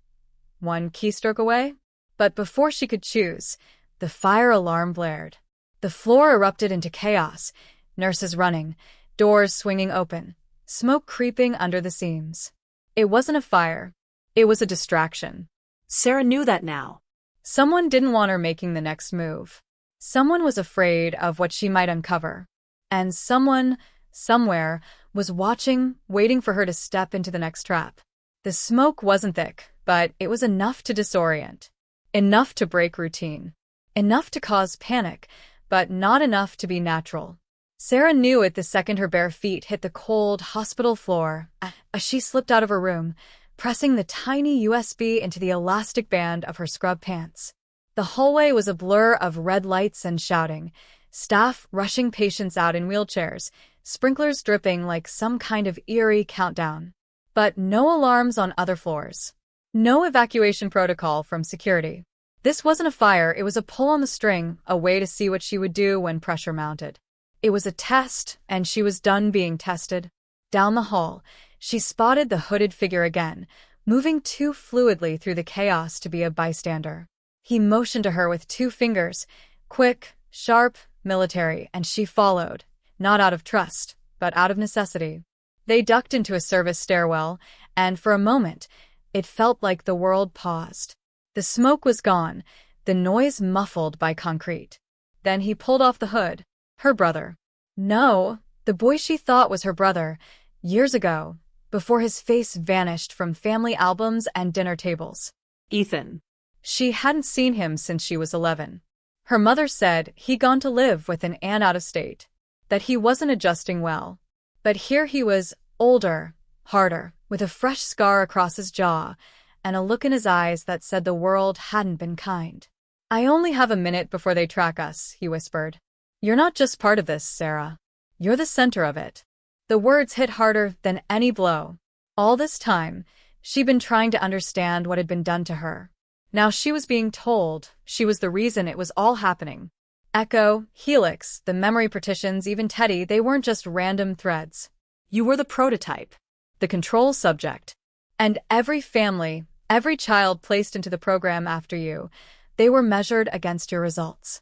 One keystroke away? But before she could choose, the fire alarm blared. The floor erupted into chaos, nurses running, doors swinging open, smoke creeping under the seams. It wasn't a fire. It was a distraction. Sarah knew that now. Someone didn't want her making the next move. Someone was afraid of what she might uncover. And someone, somewhere, was watching, waiting for her to step into the next trap. The smoke wasn't thick, but it was enough to disorient. Enough to break routine. Enough to cause panic, but not enough to be natural. Sarah knew it the second her bare feet hit the cold hospital floor as she slipped out of her room, pressing the tiny USB into the elastic band of her scrub pants. The hallway was a blur of red lights and shouting, staff rushing patients out in wheelchairs, sprinklers dripping like some kind of eerie countdown. But no alarms on other floors. No evacuation protocol from security. This wasn't a fire, it was a pull on the string, a way to see what she would do when pressure mounted. It was a test, and she was done being tested. Down the hall, she spotted the hooded figure again, moving too fluidly through the chaos to be a bystander. He motioned to her with 2 fingers, Quick, sharp, military, and she followed, not out of trust, but out of necessity. They ducked into a service stairwell, and for a moment, it felt like the world paused. The smoke was gone, the noise muffled by concrete. Then he pulled off the hood. Her brother. No, the boy she thought was her brother, years ago, before his face vanished from family albums and dinner tables. Ethan. She hadn't seen him since she was 11. Her mother said he'd gone to live with an aunt out of state, that he wasn't adjusting well. But here he was, older, harder, with a fresh scar across his jaw, and a look in his eyes that said the world hadn't been kind. I only have a minute before they track us, he whispered. You're not just part of this, Sarah. You're the center of it. The words hit harder than any blow. All this time, she'd been trying to understand what had been done to her. Now she was being told she was the reason it was all happening. Echo, Helix, the memory partitions, even Teddy, they weren't just random threads. You were the prototype. The control subject. And every family, every child placed into the program after you, they were measured against your results.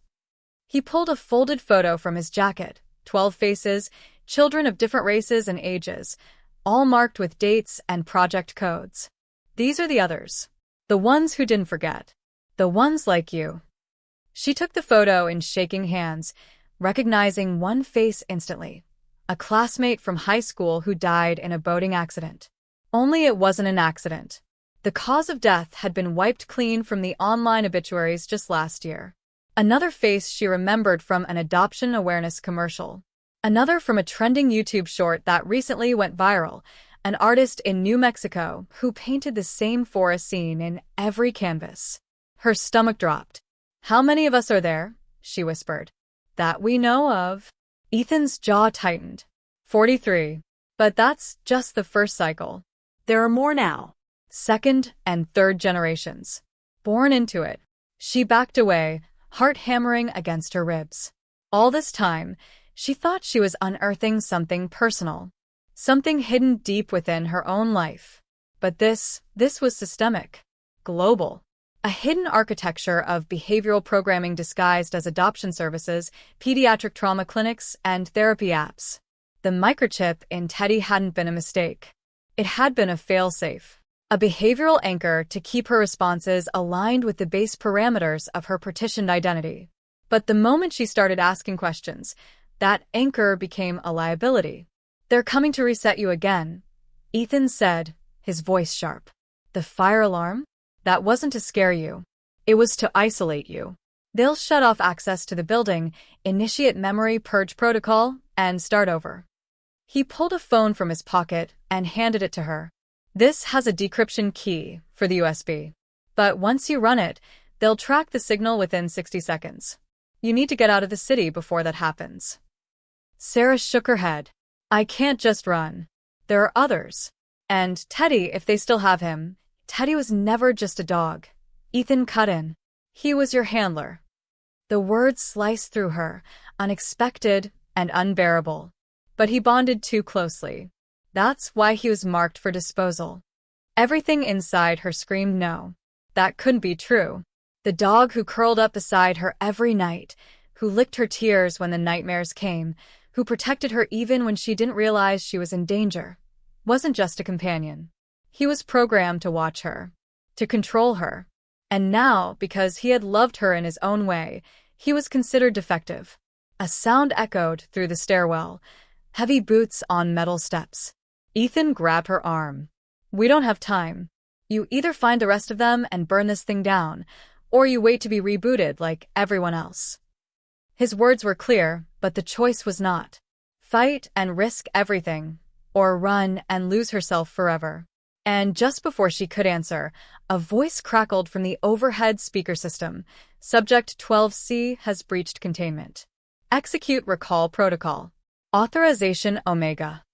He pulled a folded photo from his jacket, 12 faces, children of different races and ages, all marked with dates and project codes. These are the others. The ones who didn't forget. The ones like you. She took the photo in shaking hands, recognizing one face instantly. A classmate from high school who died in a boating accident. Only it wasn't an accident. The cause of death had been wiped clean from the online obituaries just last year. Another face she remembered from an adoption awareness commercial. Another from a trending YouTube short that recently went viral, an artist in New Mexico who painted the same forest scene in every canvas. Her stomach dropped. How many of us are there? She whispered. That we know of. Ethan's jaw tightened. 43. But that's just the first cycle. There are more now. Second and third generations. Born into it. She backed away, heart hammering against her ribs. All this time, she thought she was unearthing something personal. Something hidden deep within her own life. But this was systemic. Global. A hidden architecture of behavioral programming disguised as adoption services, pediatric trauma clinics, and therapy apps. The microchip in Teddy hadn't been a mistake. It had been a failsafe. A behavioral anchor to keep her responses aligned with the base parameters of her partitioned identity. But the moment she started asking questions, that anchor became a liability. They're coming to reset you again, Ethan said, his voice sharp. The fire alarm? That wasn't to scare you. It was to isolate you. They'll shut off access to the building, initiate memory purge protocol, and start over. He pulled a phone from his pocket and handed it to her. This has a decryption key for the USB. But once you run it, they'll track the signal within 60 seconds. You need to get out of the city before that happens. Sarah shook her head. I can't just run. There are others. And Teddy, if they still have him. Teddy was never just a dog. Ethan cut in. He was your handler. The words sliced through her, unexpected and unbearable. But he bonded too closely. That's why he was marked for disposal. Everything inside her screamed no. That couldn't be true. The dog who curled up beside her every night, who licked her tears when the nightmares came, who protected her even when she didn't realize she was in danger, wasn't just a companion. He was programmed to watch her, to control her. And now, because he had loved her in his own way, he was considered defective. A sound echoed through the stairwell, heavy boots on metal steps. Ethan grabbed her arm. We don't have time. You either find the rest of them and burn this thing down, or you wait to be rebooted like everyone else. His words were clear, but the choice was not. Fight and risk everything, or run and lose herself forever. And just before she could answer, a voice crackled from the overhead speaker system. Subject 12C has breached containment. Execute recall protocol. Authorization Omega.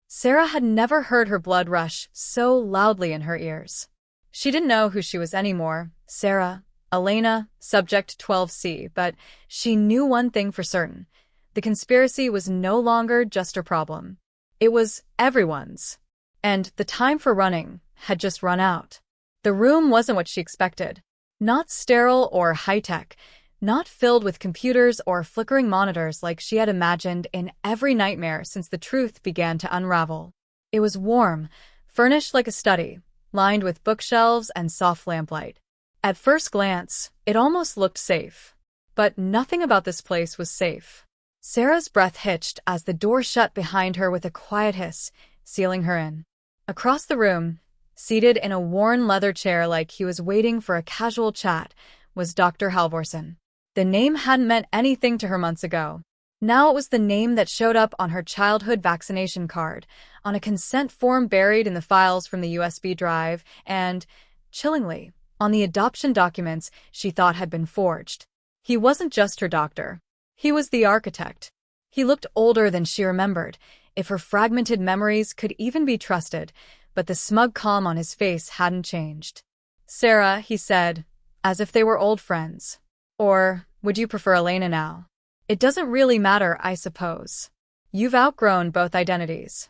Sarah had never heard her blood rush so loudly in her ears. She didn't know who she was anymore, Sarah, Elena, Subject 12C, but she knew one thing for certain. The conspiracy was no longer just her problem. It was everyone's. And the time for running had just run out. The room wasn't what she expected. Not sterile or high-tech. Not filled with computers or flickering monitors like she had imagined in every nightmare since the truth began to unravel. It was warm, furnished like a study, lined with bookshelves and soft lamplight. At first glance, it almost looked safe. But nothing about this place was safe. Sarah's breath hitched as the door shut behind her with a quiet hiss, sealing her in. Across the room, seated in a worn leather chair like he was waiting for a casual chat, was Dr. Halvorsen. The name hadn't meant anything to her months ago. Now it was the name that showed up on her childhood vaccination card, on a consent form buried in the files from the USB drive, and, chillingly, on the adoption documents she thought had been forged. He wasn't just her doctor. He was the architect. He looked older than she remembered, if her fragmented memories could even be trusted, but the smug calm on his face hadn't changed. "Sarah," he said, as if they were old friends. "Or, would you prefer Elena now? It doesn't really matter, I suppose. You've outgrown both identities."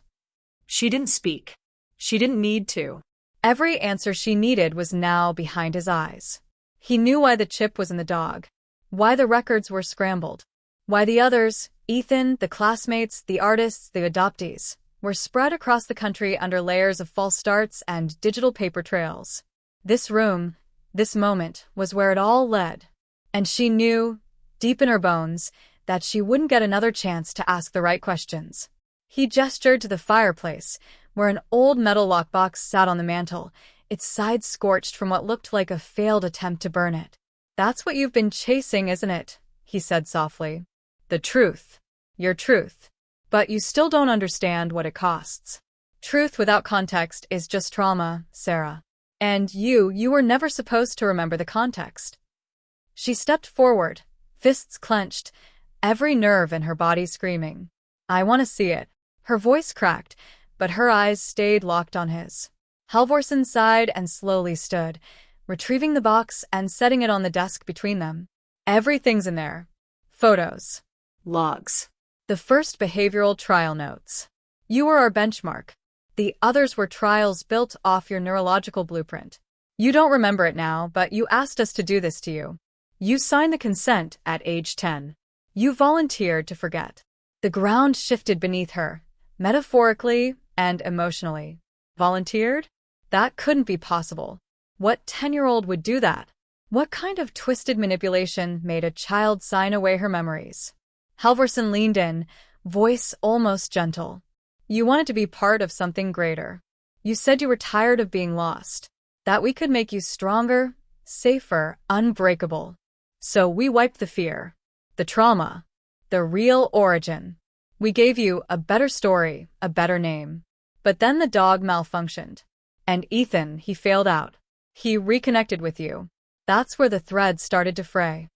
She didn't speak. She didn't need to. Every answer she needed was now behind his eyes. He knew why the chip was in the dog, why the records were scrambled, why the others, Ethan, the classmates, the artists, the adoptees, were spread across the country under layers of false starts and digital paper trails. This room, this moment, was where it all led. And she knew, deep in her bones, that she wouldn't get another chance to ask the right questions. He gestured to the fireplace, where an old metal lockbox sat on the mantel, its sides scorched from what looked like a failed attempt to burn it. "That's what you've been chasing, isn't it?" he said softly. "The truth. Your truth. But you still don't understand what it costs. Truth without context is just trauma, Sarah. And you were never supposed to remember the context." She stepped forward, fists clenched, every nerve in her body screaming. "I want to see it." Her voice cracked, but her eyes stayed locked on his. Halvorsen sighed and slowly stood, retrieving the box and setting it on the desk between them. "Everything's in there. Photos. Logs. The first behavioral trial notes. You were our benchmark. The others were trials built off your neurological blueprint. You don't remember it now, but you asked us to do this to you. You signed the consent at age 10. You volunteered to forget." The ground shifted beneath her, metaphorically and emotionally. Volunteered? That couldn't be possible. What 10-year-old would do that? What kind of twisted manipulation made a child sign away her memories? Halvorsen leaned in, voice almost gentle. "You wanted to be part of something greater. You said you were tired of being lost, that we could make you stronger, safer, unbreakable. So we wiped the fear, the trauma, the real origin. We gave you a better story, a better name. But then the dog malfunctioned. And Ethan, he failed out. He reconnected with you. That's where the thread started to fray."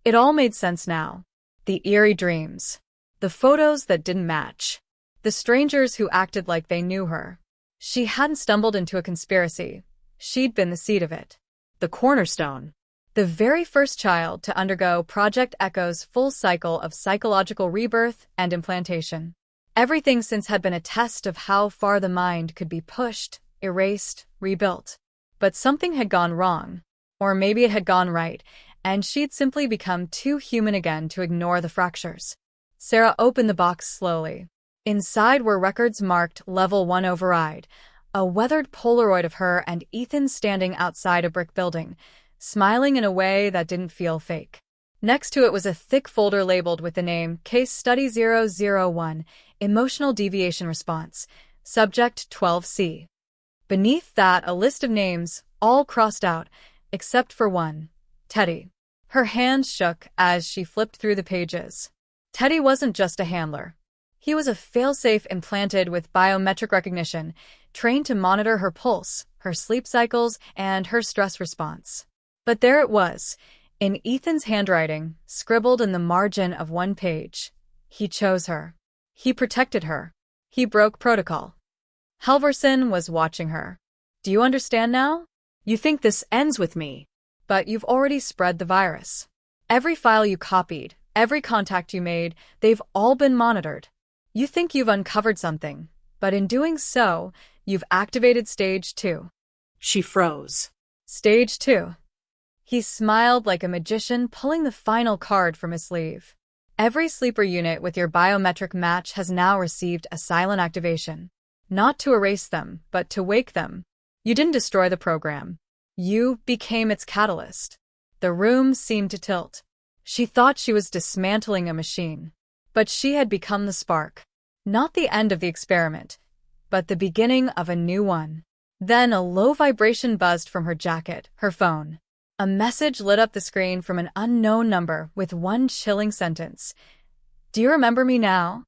It all made sense now. The eerie dreams. The photos that didn't match. The strangers who acted like they knew her. She hadn't stumbled into a conspiracy. She'd been the seed of it. The cornerstone. The very first child to undergo Project Echo's full cycle of psychological rebirth and implantation. Everything since had been a test of how far the mind could be pushed, erased, rebuilt. But something had gone wrong. Or maybe it had gone right, and she'd simply become too human again to ignore the fractures. Sarah opened the box slowly. Inside were records marked Level 1 Override, a weathered Polaroid of her and Ethan standing outside a brick building, smiling in a way that didn't feel fake. Next to it was a thick folder labeled with the name Case Study 001, Emotional Deviation Response, Subject 12C. Beneath that, a list of names, all crossed out, except for one, Teddy. Her hands shook as she flipped through the pages. Teddy wasn't just a handler. He was a failsafe implanted with biometric recognition, trained to monitor her pulse, her sleep cycles, and her stress response. But there it was, in Ethan's handwriting, scribbled in the margin of one page. He chose her. He protected her. He broke protocol. Halvorsen was watching her. "Do you understand now? You think this ends with me, but you've already spread the virus. Every file you copied, every contact you made, they've all been monitored. You think you've uncovered something, but in doing so, you've activated Stage 2. She froze. Stage 2. He smiled like a magician, pulling the final card from his sleeve. Every sleeper unit with your biometric match has now received a silent activation. Not to erase them, but to wake them. You didn't destroy the program. You became its catalyst. The room seemed to tilt. She thought she was dismantling a machine. But she had become the spark. Not the end of the experiment, but the beginning of a new one. Then a low vibration buzzed from her jacket, her phone. A message lit up the screen from an unknown number with one chilling sentence. "Do you remember me now?"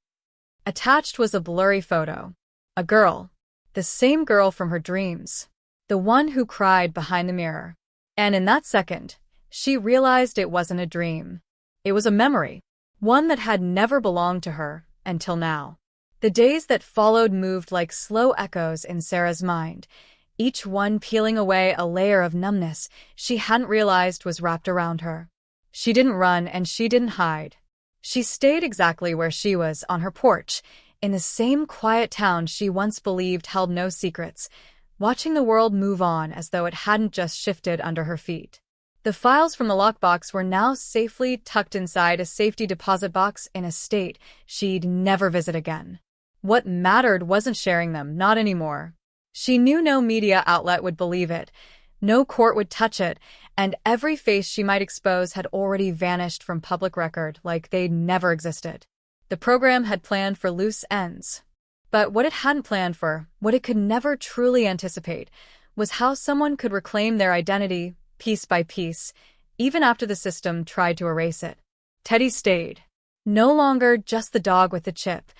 Attached was a blurry photo. A girl. The same girl from her dreams. The one who cried behind the mirror. And in that second, she realized it wasn't a dream. It was a memory. One that had never belonged to her, until now. The days that followed moved like slow echoes in Sarah's mind, each one peeling away a layer of numbness she hadn't realized was wrapped around her. She didn't run and she didn't hide. She stayed exactly where she was, on her porch, in the same quiet town she once believed held no secrets, watching the world move on as though it hadn't just shifted under her feet. The files from the lockbox were now safely tucked inside a safety deposit box in a state she'd never visit again. What mattered wasn't sharing them, not anymore. She knew no media outlet would believe it, no court would touch it, and every face she might expose had already vanished from public record like they'd never existed. The program had planned for loose ends. But what it hadn't planned for, what it could never truly anticipate, was how someone could reclaim their identity, piece by piece, even after the system tried to erase it. Teddy stayed. No longer just the dog with the chip,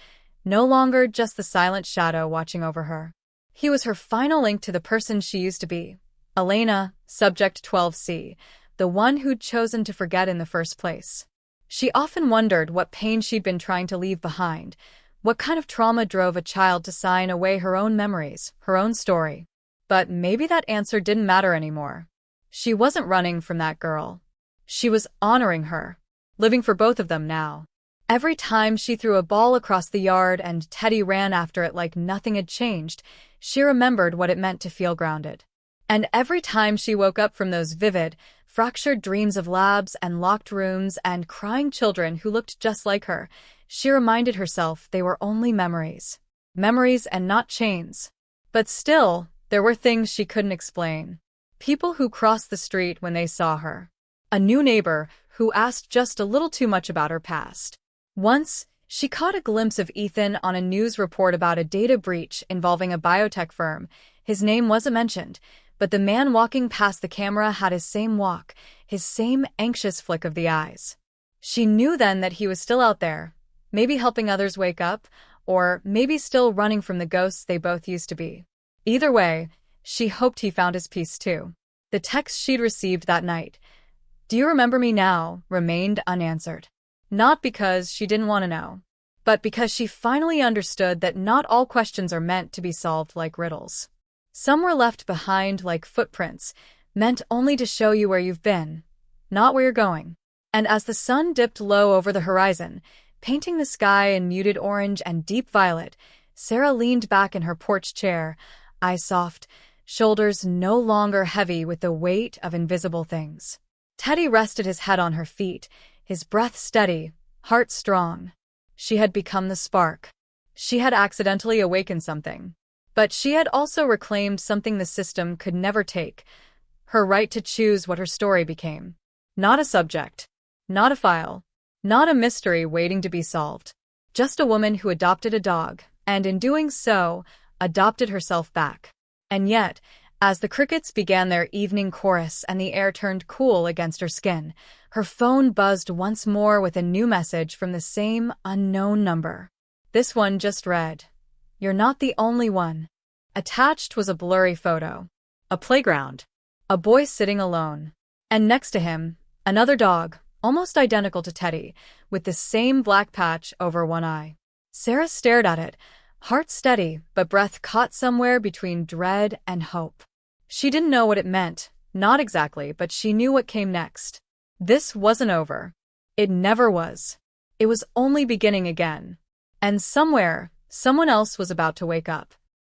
no longer just the silent shadow watching over her. He was her final link to the person she used to be. Elena, Subject 12C, the one who'd chosen to forget in the first place. She often wondered what pain she'd been trying to leave behind, what kind of trauma drove a child to sign away her own memories, her own story. But maybe that answer didn't matter anymore. She wasn't running from that girl. She was honoring her, living for both of them now. Every time she threw a ball across the yard and Teddy ran after it like nothing had changed, she remembered what it meant to feel grounded. And every time she woke up from those vivid, fractured dreams of labs and locked rooms and crying children who looked just like her, she reminded herself they were only memories. Memories and not chains. But still, there were things she couldn't explain. People who crossed the street when they saw her. A new neighbor who asked just a little too much about her past. Once, she caught a glimpse of Ethan on a news report about a data breach involving a biotech firm. His name wasn't mentioned, but the man walking past the camera had his same walk, his same anxious flick of the eyes. She knew then that he was still out there, maybe helping others wake up, or maybe still running from the ghosts they both used to be. Either way, she hoped he found his peace too. The text she'd received that night, "Do you remember me now?" remained unanswered. Not because she didn't want to know, but because she finally understood that not all questions are meant to be solved like riddles. Some were left behind like footprints, meant only to show you where you've been, not where you're going. And as the sun dipped low over the horizon, painting the sky in muted orange and deep violet, Sarah leaned back in her porch chair, eyes soft, shoulders no longer heavy with the weight of invisible things. Teddy rested his head on her feet, his breath steady, heart strong. She had become the spark. She had accidentally awakened something. But she had also reclaimed something the system could never take, her right to choose what her story became. Not a subject, not a file, not a mystery waiting to be solved. Just a woman who adopted a dog, and in doing so, adopted herself back. And yet, as the crickets began their evening chorus and the air turned cool against her skin, her phone buzzed once more with a new message from the same unknown number. This one just read, "You're not the only one." Attached was a blurry photo. A playground. A boy sitting alone. And next to him, another dog, almost identical to Teddy, with the same black patch over one eye. Sarah stared at it, heart steady, but breath caught somewhere between dread and hope. She didn't know what it meant, not exactly, but she knew what came next. This wasn't over. It never was. It was only beginning again. And somewhere, someone else was about to wake up.